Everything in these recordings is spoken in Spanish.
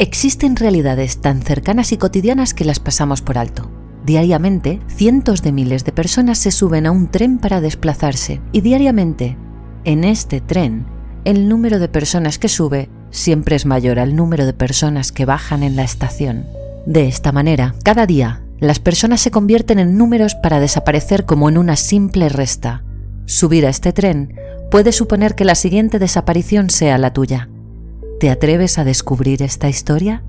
Existen realidades tan cercanas y cotidianas que las pasamos por alto. Diariamente, cientos de miles de personas se suben a un tren para desplazarse y diariamente, en este tren, el número de personas que sube siempre es mayor al número de personas que bajan en la estación. De esta manera, cada día, las personas se convierten en números para desaparecer como en una simple resta. Subir a este tren puede suponer que la siguiente desaparición sea la tuya. ¿Te atreves a descubrir esta historia?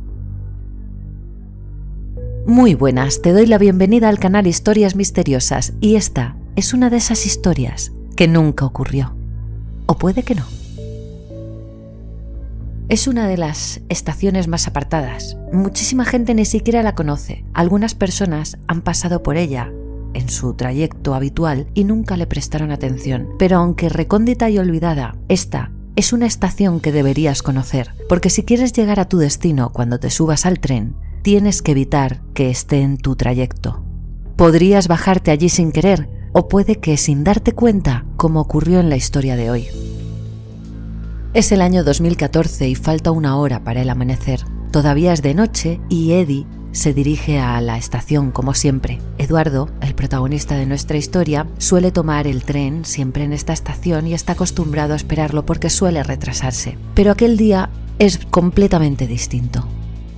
Muy buenas, te doy la bienvenida al canal Historias Misteriosas y esta es una de esas historias que nunca ocurrió. O puede que no. Es una de las estaciones más apartadas. Muchísima gente ni siquiera la conoce. Algunas personas han pasado por ella en su trayecto habitual y nunca le prestaron atención. Pero aunque recóndita y olvidada, esta es una estación que deberías conocer, porque si quieres llegar a tu destino cuando te subas al tren, tienes que evitar que esté en tu trayecto. Podrías bajarte allí sin querer, o puede que sin darte cuenta, como ocurrió en la historia de hoy. Es el año 2014 y falta una hora para el amanecer. Todavía es de noche y Eddie se dirige a la estación como siempre. Eduardo, el protagonista de nuestra historia, suele tomar el tren siempre en esta estación y está acostumbrado a esperarlo porque suele retrasarse. Pero aquel día es completamente distinto.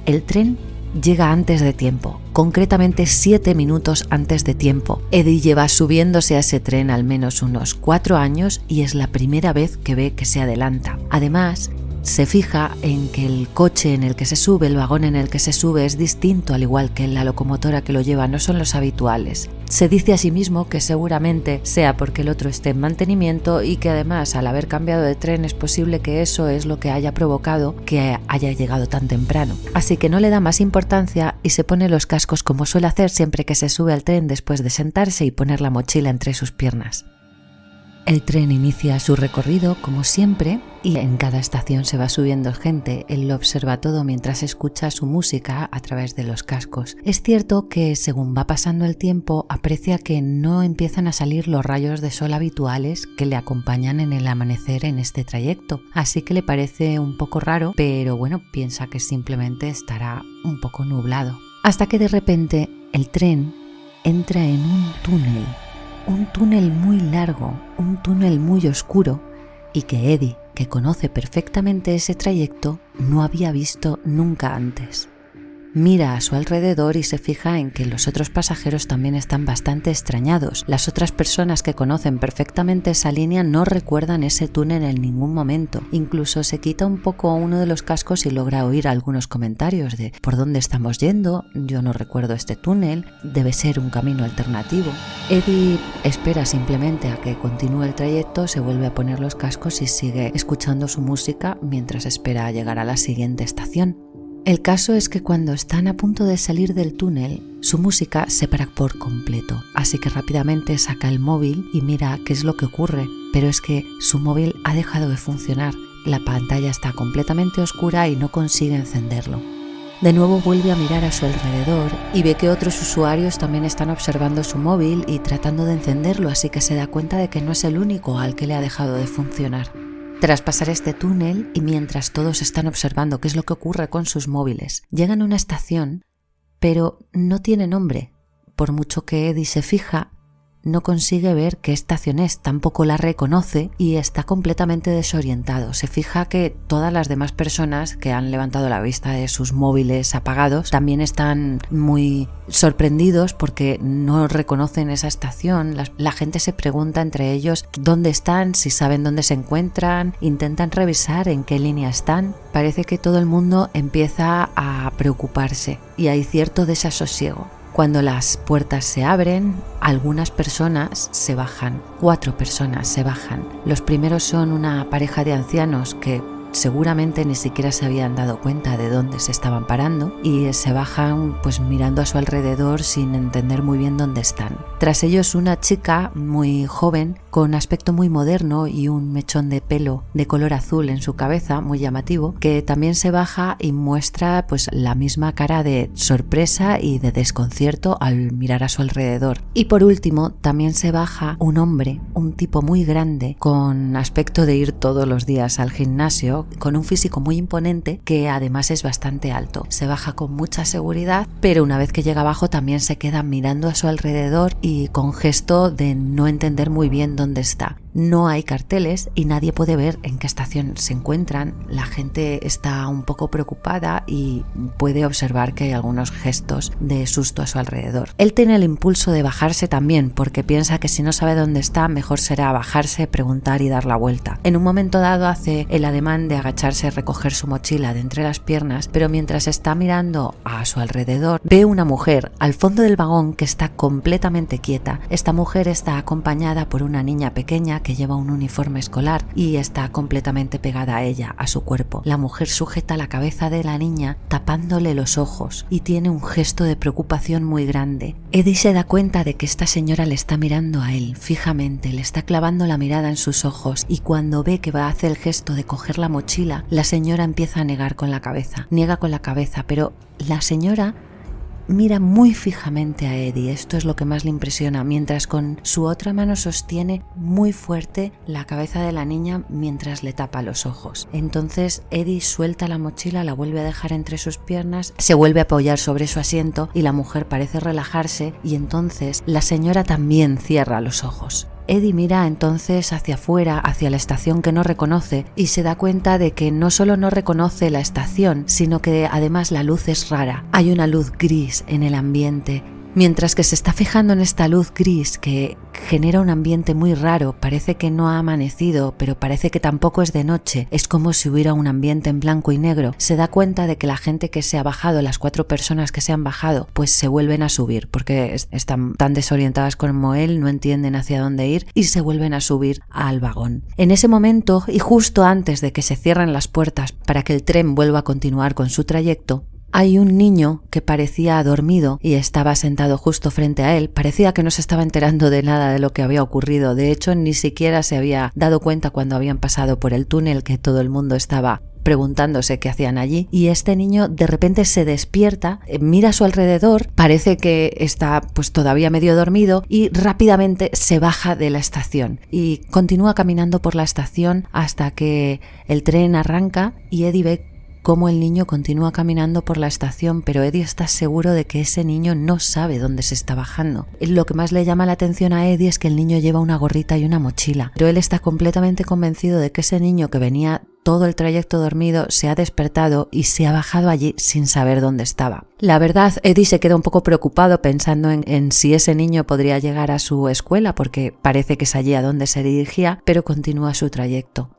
El tren llega antes de tiempo, concretamente 7 minutos antes de tiempo. Eddie lleva subiéndose a ese tren al menos unos 4 años y es la primera vez que ve que se adelanta. Además, se fija en que el coche en el que se sube, el vagón en el que se sube es distinto, al igual que la locomotora que lo lleva, no son los habituales. Se dice a sí mismo que seguramente sea porque el otro esté en mantenimiento y que además al haber cambiado de tren es posible que eso es lo que haya provocado que haya llegado tan temprano. Así que no le da más importancia y se pone los cascos como suele hacer siempre que se sube al tren después de sentarse y poner la mochila entre sus piernas. El tren inicia su recorrido como siempre y en cada estación se va subiendo gente. Él lo observa todo mientras escucha su música a través de los cascos. Es cierto que según va pasando el tiempo aprecia que no empiezan a salir los rayos de sol habituales que le acompañan en el amanecer en este trayecto. Así que le parece un poco raro, pero bueno, piensa que simplemente estará un poco nublado. Hasta que de repente el tren entra en un túnel muy largo, un túnel muy oscuro y que Eddie, que conoce perfectamente ese trayecto, no había visto nunca antes. Mira a su alrededor y se fija en que los otros pasajeros también están bastante extrañados. Las otras personas que conocen perfectamente esa línea no recuerdan ese túnel en ningún momento. Incluso se quita un poco uno de los cascos y logra oír algunos comentarios de ¿por dónde estamos yendo? Yo no recuerdo este túnel, debe ser un camino alternativo. Eddie espera simplemente a que continúe el trayecto, se vuelve a poner los cascos y sigue escuchando su música mientras espera a llegar a la siguiente estación. El caso es que cuando están a punto de salir del túnel, su música se para por completo, así que rápidamente saca el móvil y mira qué es lo que ocurre, pero es que su móvil ha dejado de funcionar, la pantalla está completamente oscura y no consigue encenderlo. De nuevo vuelve a mirar a su alrededor y ve que otros usuarios también están observando su móvil y tratando de encenderlo, así que se da cuenta de que no es el único al que le ha dejado de funcionar. Tras pasar este túnel y mientras todos están observando qué es lo que ocurre con sus móviles, llegan a una estación, pero no tiene nombre. Por mucho que Eddie se fija, no consigue ver qué estación es, tampoco la reconoce y está completamente desorientado. Se fija que todas las demás personas que han levantado la vista de sus móviles apagados también están muy sorprendidos porque no reconocen esa estación. La gente se pregunta entre ellos dónde están, si saben dónde se encuentran, intentan revisar en qué línea están. Parece que todo el mundo empieza a preocuparse y hay cierto desasosiego. Cuando las puertas se abren, algunas personas se bajan, 4 personas se bajan. Los primeros son una pareja de ancianos que seguramente ni siquiera se habían dado cuenta de dónde se estaban parando y se bajan pues mirando a su alrededor sin entender muy bien dónde están. Tras ellos una chica muy joven con aspecto muy moderno y un mechón de pelo de color azul en su cabeza, muy llamativo, que también se baja y muestra pues la misma cara de sorpresa y de desconcierto al mirar a su alrededor. Y por último, también se baja un hombre, un tipo muy grande, con aspecto de ir todos los días al gimnasio, con un físico muy imponente que además es bastante alto. Se baja con mucha seguridad, pero una vez que llega abajo también se queda mirando a su alrededor y con gesto de no entender muy bien dónde está. No hay carteles y nadie puede ver en qué estación se encuentran. La gente está un poco preocupada y puede observar que hay algunos gestos de susto a su alrededor. Él tiene el impulso de bajarse también porque piensa que si no sabe dónde está, mejor será bajarse, preguntar y dar la vuelta. En un momento dado hace el ademán de agacharse y recoger su mochila de entre las piernas, pero mientras está mirando a su alrededor ve una mujer al fondo del vagón que está completamente quieta. Esta mujer está acompañada por una niña pequeña que lleva un uniforme escolar y está completamente pegada a ella, a su cuerpo. La mujer sujeta la cabeza de la niña tapándole los ojos y tiene un gesto de preocupación muy grande. Eddie se da cuenta de que esta señora le está mirando a él fijamente, le está clavando la mirada en sus ojos y cuando ve que va a hacer el gesto de coger la mochila, la señora empieza a negar con la cabeza. Niega con la cabeza, pero la señora mira muy fijamente a Eddie, esto es lo que más le impresiona, mientras con su otra mano sostiene muy fuerte la cabeza de la niña mientras le tapa los ojos. Entonces Eddie suelta la mochila, la vuelve a dejar entre sus piernas, se vuelve a apoyar sobre su asiento y la mujer parece relajarse y entonces la señora también cierra los ojos. Eddie mira entonces hacia afuera, hacia la estación que no reconoce y se da cuenta de que no solo no reconoce la estación, sino que además la luz es rara. Hay una luz gris en el ambiente. Mientras que se está fijando en esta luz gris que genera un ambiente muy raro, parece que no ha amanecido, pero parece que tampoco es de noche, es como si hubiera un ambiente en blanco y negro, se da cuenta de que la gente que se ha bajado, las 4 personas que se han bajado, pues se vuelven a subir, porque están tan desorientadas como él, no entienden hacia dónde ir y se vuelven a subir al vagón. En ese momento, y justo antes de que se cierren las puertas para que el tren vuelva a continuar con su trayecto, hay un niño que parecía dormido y estaba sentado justo frente a él. Parecía que no se estaba enterando de nada de lo que había ocurrido. De hecho, ni siquiera se había dado cuenta cuando habían pasado por el túnel que todo el mundo estaba preguntándose qué hacían allí. Y este niño de repente se despierta, mira a su alrededor, parece que está pues todavía medio dormido y rápidamente se baja de la estación y continúa caminando por la estación hasta que el tren arranca y Eddie ve cómo el niño continúa caminando por la estación, pero Eddie está seguro de que ese niño no sabe dónde se está bajando. Lo que más le llama la atención a Eddie es que el niño lleva una gorrita y una mochila, pero él está completamente convencido de que ese niño que venía todo el trayecto dormido se ha despertado y se ha bajado allí sin saber dónde estaba. La verdad, Eddie se queda un poco preocupado pensando en si ese niño podría llegar a su escuela, porque parece que es allí a donde se dirigía, pero continúa su trayecto.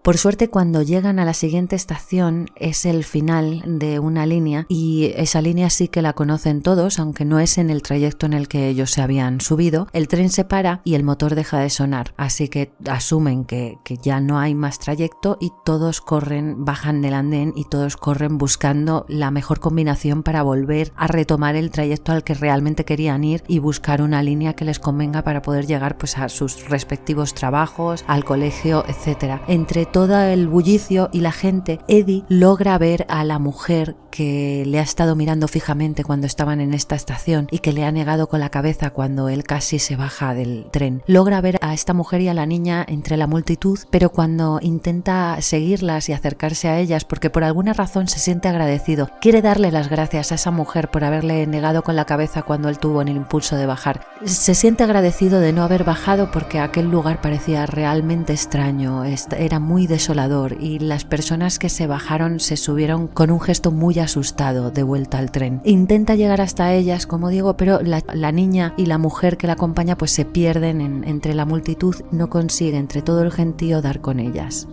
Por suerte, cuando llegan a la siguiente estación es el final de una línea y esa línea sí que la conocen todos, aunque no es en el trayecto en el que ellos se habían subido. El tren se para y el motor deja de sonar, así que asumen que ya no hay más trayecto y todos corren, bajan del andén y todos corren buscando la mejor combinación para volver a retomar el trayecto al que realmente querían ir y buscar una línea que les convenga para poder llegar pues a sus respectivos trabajos, al colegio, etc. Entre todo el bullicio y la gente, Eddie logra ver a la mujer que le ha estado mirando fijamente cuando estaban en esta estación y que le ha negado con la cabeza cuando él casi se baja del tren. Logra ver a esta mujer y a la niña entre la multitud, pero cuando intenta seguirlas y acercarse a ellas porque por alguna razón se siente agradecido, quiere darle las gracias a esa mujer por haberle negado con la cabeza cuando él tuvo el impulso de bajar. Se siente agradecido de no haber bajado porque aquel lugar parecía realmente extraño, era muy desolador y las personas que se bajaron se subieron con un gesto muy asustado de vuelta al tren. Intenta llegar hasta ellas, como digo, pero la niña y la mujer que la acompaña pues se pierden entre la multitud, no consigue entre todo el gentío dar con ellas.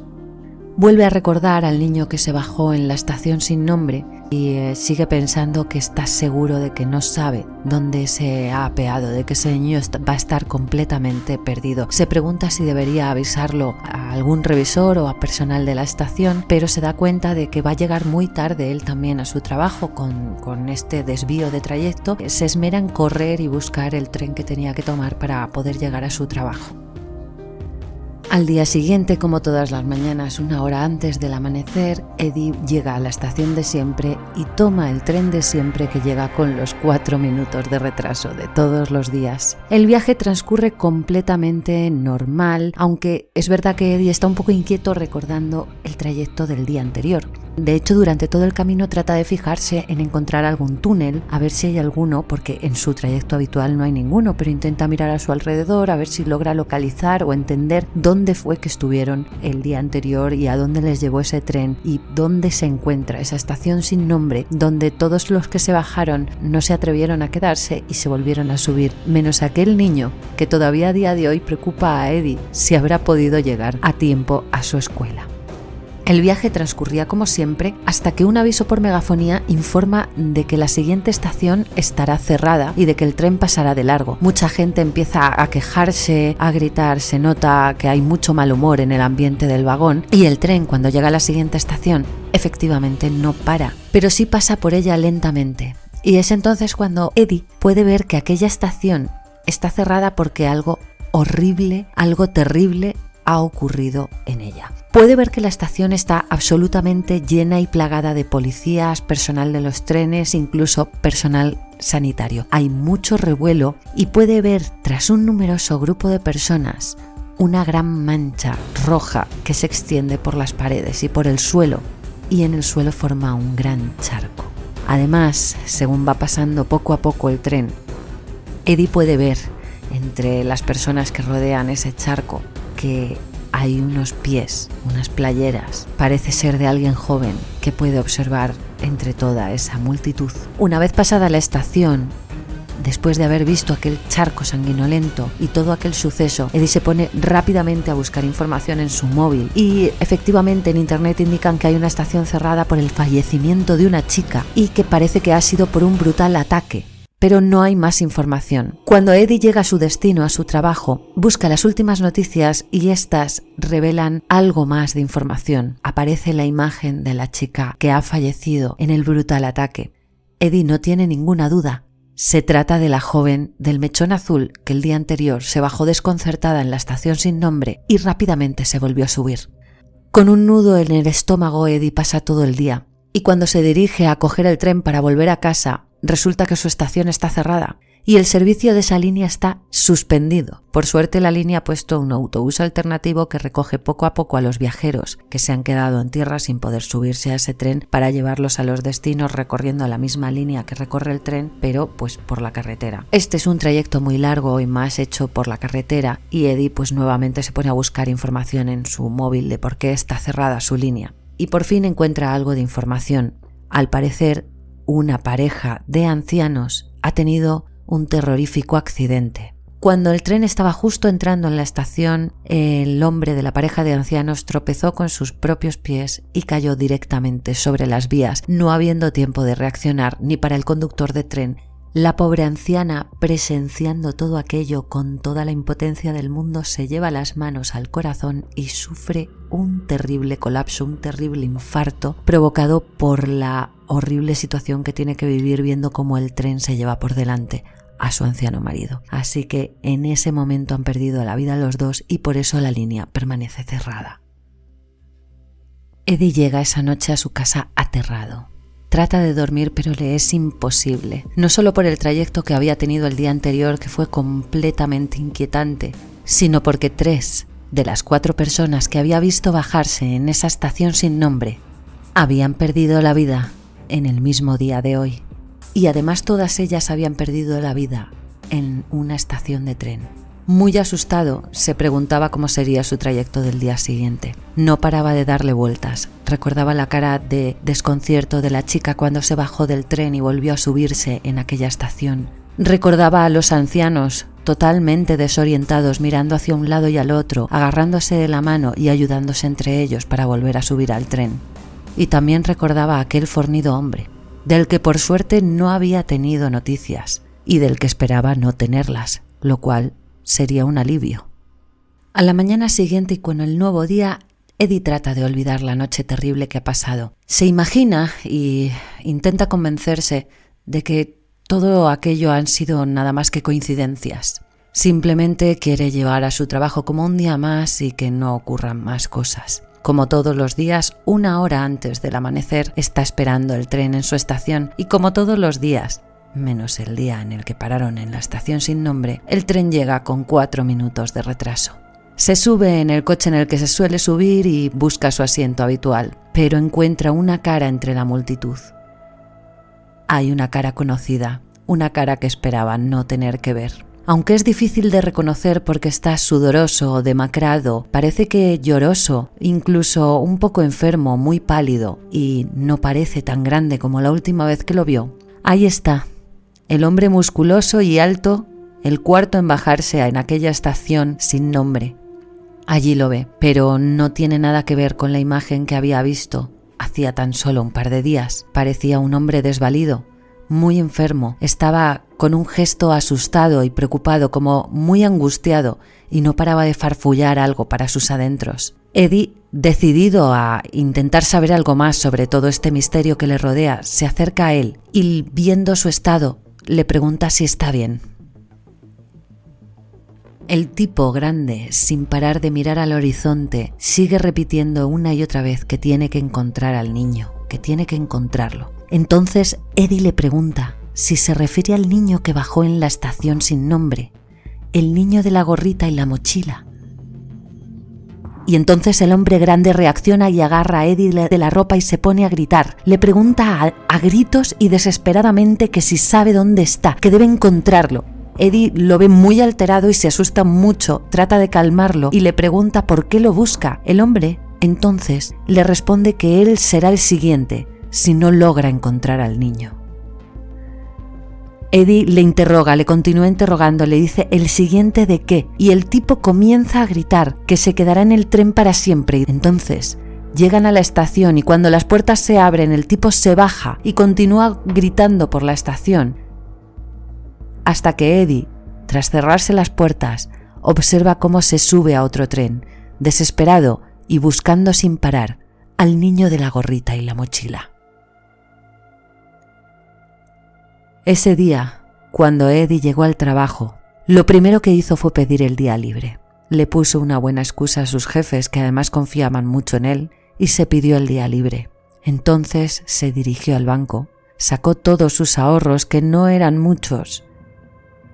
Vuelve a recordar al niño que se bajó en la estación sin nombre y sigue pensando que está seguro de que no sabe dónde se ha apeado, de que ese niño va a estar completamente perdido. Se pregunta si debería avisarlo a algún revisor o a personal de la estación, pero se da cuenta de que va a llegar muy tarde él también a su trabajo con este desvío de trayecto. Se esmera en correr y buscar el tren que tenía que tomar para poder llegar a su trabajo. Al día siguiente, como todas las mañanas, 1 hora antes del amanecer, Eddie llega a la estación de siempre y toma el tren de siempre que llega con los 4 minutos de retraso de todos los días. El viaje transcurre completamente normal, aunque es verdad que Eddie está un poco inquieto recordando el trayecto del día anterior. De hecho, durante todo el camino trata de fijarse en encontrar algún túnel, a ver si hay alguno, porque en su trayecto habitual no hay ninguno, pero intenta mirar a su alrededor a ver si logra localizar o entender dónde fue que estuvieron el día anterior y a dónde les llevó ese tren y dónde se encuentra esa estación sin nombre, donde todos los que se bajaron no se atrevieron a quedarse y se volvieron a subir, menos aquel niño que todavía a día de hoy preocupa a Eddie si habrá podido llegar a tiempo a su escuela. El viaje transcurría como siempre hasta que un aviso por megafonía informa de que la siguiente estación estará cerrada y de que el tren pasará de largo. Mucha gente empieza a quejarse, a gritar, se nota que hay mucho mal humor en el ambiente del vagón y el tren, cuando llega a la siguiente estación, efectivamente no para, pero sí pasa por ella lentamente. Y es entonces cuando Eddie puede ver que aquella estación está cerrada porque algo horrible, algo terrible ha ocurrido en ella. Puede ver que la estación está absolutamente llena y plagada de policías, personal de los trenes, incluso personal sanitario. Hay mucho revuelo y puede ver, tras un numeroso grupo de personas, una gran mancha roja que se extiende por las paredes y por el suelo, y en el suelo forma un gran charco. Además, según va pasando poco a poco el tren, Eddie puede ver entre las personas que rodean ese charco que hay unos pies, unas playeras, parece ser de alguien joven que puede observar entre toda esa multitud. Una vez pasada la estación, después de haber visto aquel charco sanguinolento y todo aquel suceso, Eddie se pone rápidamente a buscar información en su móvil y efectivamente en internet indican que hay una estación cerrada por el fallecimiento de una chica y que parece que ha sido por un brutal ataque. Pero no hay más información. Cuando Eddie llega a su destino, a su trabajo, busca las últimas noticias y estas revelan algo más de información. Aparece la imagen de la chica que ha fallecido en el brutal ataque. Eddie no tiene ninguna duda. Se trata de la joven del mechón azul que el día anterior se bajó desconcertada en la estación sin nombre y rápidamente se volvió a subir. Con un nudo en el estómago, Eddie pasa todo el día y cuando se dirige a coger el tren para volver a casa, resulta que su estación está cerrada y el servicio de esa línea está suspendido. Por suerte la línea ha puesto un autobús alternativo que recoge poco a poco a los viajeros que se han quedado en tierra sin poder subirse a ese tren para llevarlos a los destinos recorriendo la misma línea que recorre el tren, pero pues por la carretera. Este es un trayecto muy largo y más hecho por la carretera y Eddie pues nuevamente se pone a buscar información en su móvil de por qué está cerrada su línea. Y por fin encuentra algo de información. Al parecer, una pareja de ancianos ha tenido un terrorífico accidente. Cuando el tren estaba justo entrando en la estación, el hombre de la pareja de ancianos tropezó con sus propios pies y cayó directamente sobre las vías, no habiendo tiempo de reaccionar ni para el conductor de tren. La pobre anciana, presenciando todo aquello con toda la impotencia del mundo, se lleva las manos al corazón y sufre un terrible colapso, un terrible infarto provocado por la horrible situación que tiene que vivir viendo cómo el tren se lleva por delante a su anciano marido. Así que en ese momento han perdido la vida los dos y por eso la línea permanece cerrada. Eddie llega esa noche a su casa aterrado. Trata de dormir, pero le es imposible. No solo por el trayecto que había tenido el día anterior, que fue completamente inquietante, sino porque 3 de las 4 personas que había visto bajarse en esa estación sin nombre habían perdido la vida en el mismo día de hoy. Y además todas ellas habían perdido la vida en una estación de tren. Muy asustado, se preguntaba cómo sería su trayecto del día siguiente. No paraba de darle vueltas. Recordaba la cara de desconcierto de la chica cuando se bajó del tren y volvió a subirse en aquella estación. Recordaba a los ancianos totalmente desorientados, mirando hacia un lado y al otro, agarrándose de la mano y ayudándose entre ellos para volver a subir al tren. Y también recordaba a aquel fornido hombre, del que por suerte no había tenido noticias y del que esperaba no tenerlas, lo cual sería un alivio. A la mañana siguiente y con el nuevo día, Eddie trata de olvidar la noche terrible que ha pasado. Se imagina y intenta convencerse de que todo aquello han sido nada más que coincidencias. Simplemente quiere llevar a su trabajo como un día más y que no ocurran más cosas. Como todos los días, 1 hora antes del amanecer está esperando el tren en su estación y como todos los días, menos el día en el que pararon en la estación sin nombre, el tren llega con 4 minutos de retraso. Se sube en el coche en el que se suele subir y busca su asiento habitual, pero encuentra una cara entre la multitud. Hay una cara conocida, una cara que esperaba no tener que ver. Aunque es difícil de reconocer porque está sudoroso o demacrado, parece que lloroso, incluso un poco enfermo, muy pálido, y no parece tan grande como la última vez que lo vio. Ahí está, el hombre musculoso y alto, el cuarto en bajarse en aquella estación sin nombre. Allí lo ve, pero no tiene nada que ver con la imagen que había visto hacía tan solo un par de días. Parecía un hombre desvalido, muy enfermo, estaba con un gesto asustado y preocupado, como muy angustiado, y no paraba de farfullar algo para sus adentros. Eddie, decidido a intentar saber algo más sobre todo este misterio que le rodea, se acerca a él y, viendo su estado, le pregunta si está bien. El tipo grande, sin parar de mirar al horizonte, sigue repitiendo una y otra vez que tiene que encontrar al niño, que tiene que encontrarlo. Entonces Eddie le pregunta si se refiere al niño que bajó en la estación sin nombre, el niño de la gorrita y la mochila. Y entonces el hombre grande reacciona y agarra a Eddie de la ropa y se pone a gritar. Le pregunta a gritos y desesperadamente que si sabe dónde está, que debe encontrarlo. Eddie lo ve muy alterado y se asusta mucho, trata de calmarlo y le pregunta por qué lo busca. El hombre, entonces, le responde que él será el siguiente si no logra encontrar al niño. Eddie le interroga, le continúa interrogando, le dice ¿el siguiente de qué? Y el tipo comienza a gritar que se quedará en el tren para siempre. Entonces llegan a la estación y cuando las puertas se abren el tipo se baja y continúa gritando por la estación hasta que Eddie, tras cerrarse las puertas, observa cómo se sube a otro tren, desesperado y buscando sin parar al niño de la gorrita y la mochila. Ese día, cuando Eddie llegó al trabajo, lo primero que hizo fue pedir el día libre. Le puso una buena excusa a sus jefes, que además confiaban mucho en él, y se pidió el día libre. Entonces se dirigió al banco, sacó todos sus ahorros, que no eran muchos,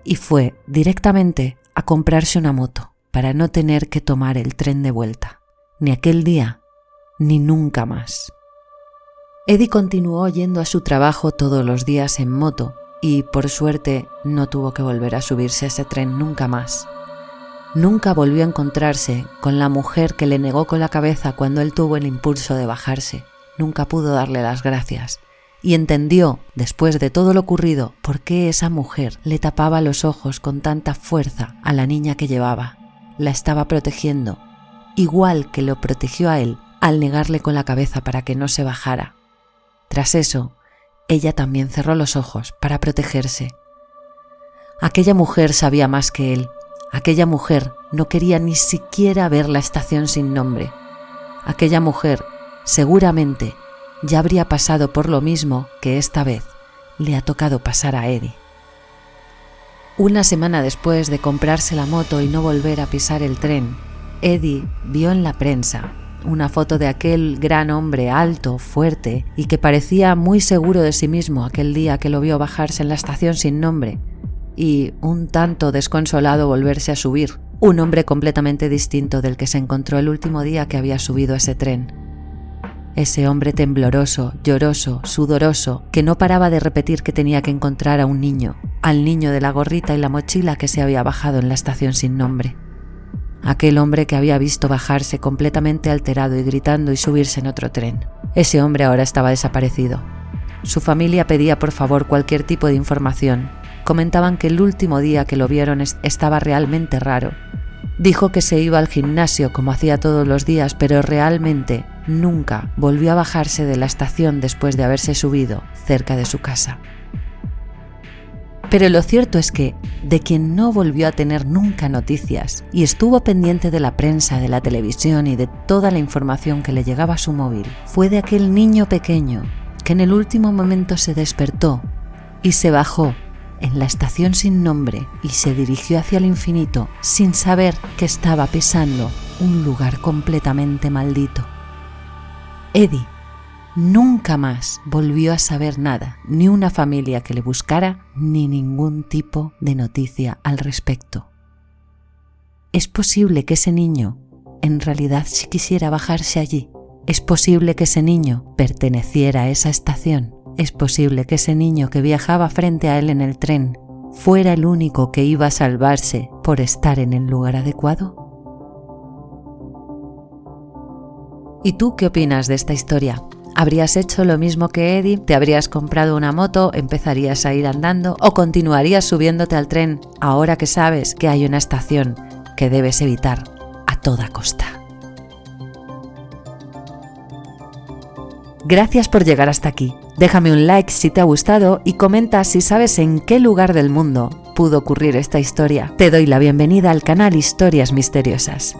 y fue directamente a comprarse una moto para no tener que tomar el tren de vuelta, ni aquel día, ni nunca más. Eddie continuó yendo a su trabajo todos los días en moto y, por suerte, no tuvo que volver a subirse a ese tren nunca más. Nunca volvió a encontrarse con la mujer que le negó con la cabeza cuando él tuvo el impulso de bajarse. Nunca pudo darle las gracias y entendió, después de todo lo ocurrido, por qué esa mujer le tapaba los ojos con tanta fuerza a la niña que llevaba. La estaba protegiendo, igual que lo protegió a él al negarle con la cabeza para que no se bajara. Tras eso, ella también cerró los ojos para protegerse. Aquella mujer sabía más que él. Aquella mujer no quería ni siquiera ver la estación sin nombre. Aquella mujer, seguramente, ya habría pasado por lo mismo que esta vez le ha tocado pasar a Eddie. Una semana después de comprarse la moto y no volver a pisar el tren, Eddie vio en la prensa una foto de aquel gran hombre alto, fuerte y que parecía muy seguro de sí mismo aquel día que lo vio bajarse en la estación sin nombre y un tanto desconsolado volverse a subir. Un hombre completamente distinto del que se encontró el último día que había subido a ese tren. Ese hombre tembloroso, lloroso, sudoroso, que no paraba de repetir que tenía que encontrar a un niño, al niño de la gorrita y la mochila que se había bajado en la estación sin nombre. Aquel hombre que había visto bajarse completamente alterado y gritando y subirse en otro tren. Ese hombre ahora estaba desaparecido. Su familia pedía por favor cualquier tipo de información. Comentaban que el último día que lo vieron estaba realmente raro. Dijo que se iba al gimnasio como hacía todos los días, pero realmente nunca volvió a bajarse de la estación después de haberse subido cerca de su casa. Pero lo cierto es que de quien no volvió a tener nunca noticias y estuvo pendiente de la prensa, de la televisión y de toda la información que le llegaba a su móvil, fue de aquel niño pequeño que en el último momento se despertó y se bajó en la estación sin nombre y se dirigió hacia el infinito sin saber que estaba pisando un lugar completamente maldito. Eddie nunca más volvió a saber nada, ni una familia que le buscara, ni ningún tipo de noticia al respecto. Es posible que ese niño en realidad sí quisiera bajarse allí. Es posible que ese niño perteneciera a esa estación. Es posible que ese niño que viajaba frente a él en el tren fuera el único que iba a salvarse por estar en el lugar adecuado. ¿Y tú qué opinas de esta historia? ¿Habrías hecho lo mismo que Eddie? ¿Te habrías comprado una moto, empezarías a ir andando o continuarías subiéndote al tren ahora que sabes que hay una estación que debes evitar a toda costa? Gracias por llegar hasta aquí. Déjame un like si te ha gustado y comenta si sabes en qué lugar del mundo pudo ocurrir esta historia. Te doy la bienvenida al canal Historias Misteriosas.